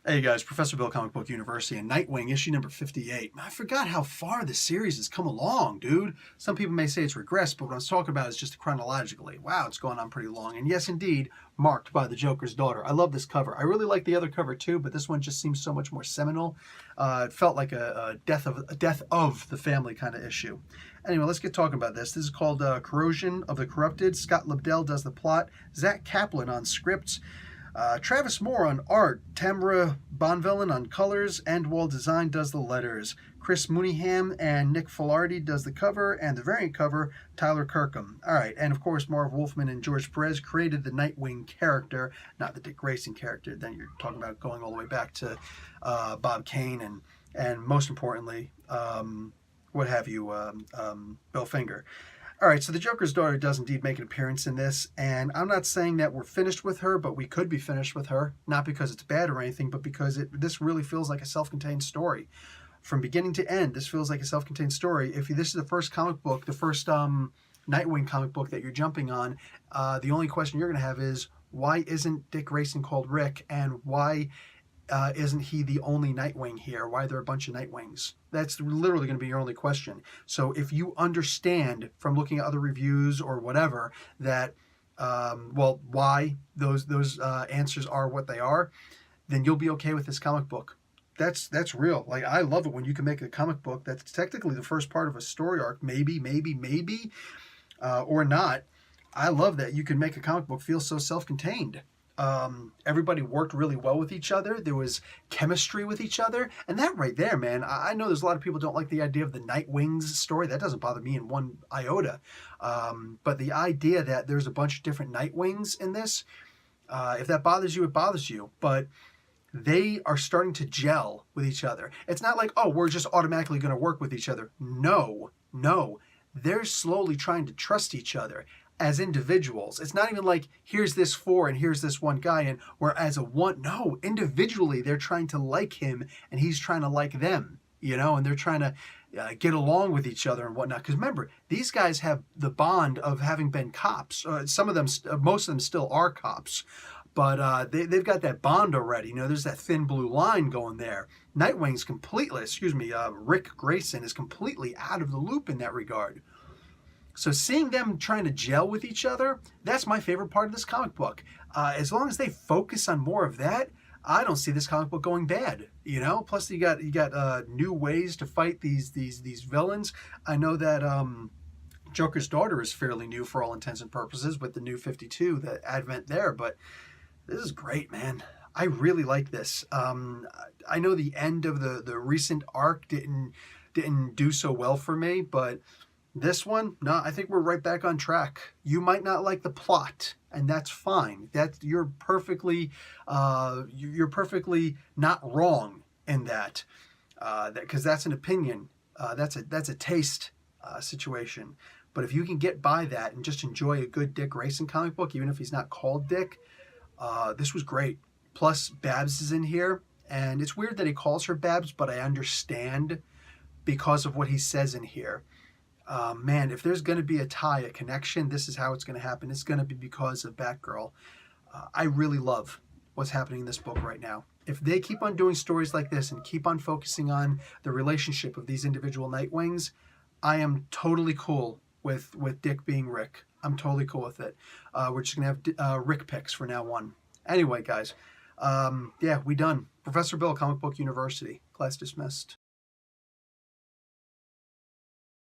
Hey guys, Professor Bill, Comic Book University, and Nightwing, issue number 58. I forgot how far the series has come along, dude. Some people may say it's regressed, but what I was talking about is just chronologically. Wow, it's going on pretty long. And yes, indeed, marked by the Joker's daughter. I love this cover. I really like the other cover too, but this one just seems so much more seminal. It felt like a death of the family kind of issue. Anyway, let's get talking about this. This is called Corrosion of the Corrupted. Scott Lobdell does the plot. Zach Kaplan on scripts. Travis Moore on art, Tamra Bonvillain on colors, and Wall Design does the letters. Chris Mooneyham and Nick Filardi does the cover, and the variant cover, Tyler Kirkham. All right, and of course, Marv Wolfman and George Perez created the Nightwing character, not the Dick Grayson character. Then you're talking about going all the way back to Bob Kane and most importantly, what have you, Bill Finger. All right, so the Joker's daughter does indeed make an appearance in this, and I'm not saying that we're finished with her, but we could be finished with her, not because it's bad or anything, but because this really feels like a self-contained story. From beginning to end, this feels like a self-contained story. If this is the first comic book, the first Nightwing comic book that you're jumping on, the only question you're going to have is, why isn't Dick Grayson called Rick, and why isn't he the only Nightwing here? Why are there a bunch of Nightwings? That's literally going to be your only question. So if you understand from looking at other reviews or whatever that, well, why those answers are what they are, then you'll be okay with this comic book. That's real. Like, I love it when you can make a comic book that's technically the first part of a story arc, maybe, or not. I love that you can make a comic book feel so self-contained. Everybody worked really well with each other. There was chemistry with each other. And that right there, man, I know there's a lot of people don't like the idea of the Nightwings story. That doesn't bother me in one iota. But the idea that there's a bunch of different Nightwings in this, if that bothers you, it bothers you. But they are starting to gel with each other. It's not like, oh, we're just automatically going to work with each other. No. They're slowly trying to trust each other as individuals. It's not even like, here's this four and here's this one guy, and we're as a one. No, individually they're trying to like him and he's trying to like them, and they're trying to get along with each other and whatnot. Because remember, these guys have the bond of having been cops. Some of them, most of them still are cops. But they've got that bond already. There's that thin blue line going there. Nightwing's completely, Rick Grayson is completely out of the loop in that regard. So seeing them trying to gel with each other, that's my favorite part of this comic book. As long as they focus on more of that, I don't see this comic book going bad. Plus you got new ways to fight these villains. I know that Joker's daughter is fairly new for all intents and purposes with the New 52, the advent there. But this is great, man. I really like this. I know the end of the recent arc didn't do so well for me, but this one, no, I think we're right back on track. You might not like the plot, and that's fine. You're perfectly not wrong in that, because that's an opinion. That's a taste situation. But if you can get by that and just enjoy a good Dick Grayson comic book, even if he's not called Dick, this was great. Plus, Babs is in here, and it's weird that he calls her Babs, but I understand because of what he says in here. Man, if there's going to be a tie, a connection, this is how it's going to happen. It's going to be because of Batgirl. I really love what's happening in this book right now. If they keep on doing stories like this and keep on focusing on the relationship of these individual Nightwings, I am totally cool with Dick being Rick. I'm totally cool with it. We're just going to have Rick picks for now on. Anyway, guys, yeah, we done. Professor Bill, Comic Book University. Class dismissed.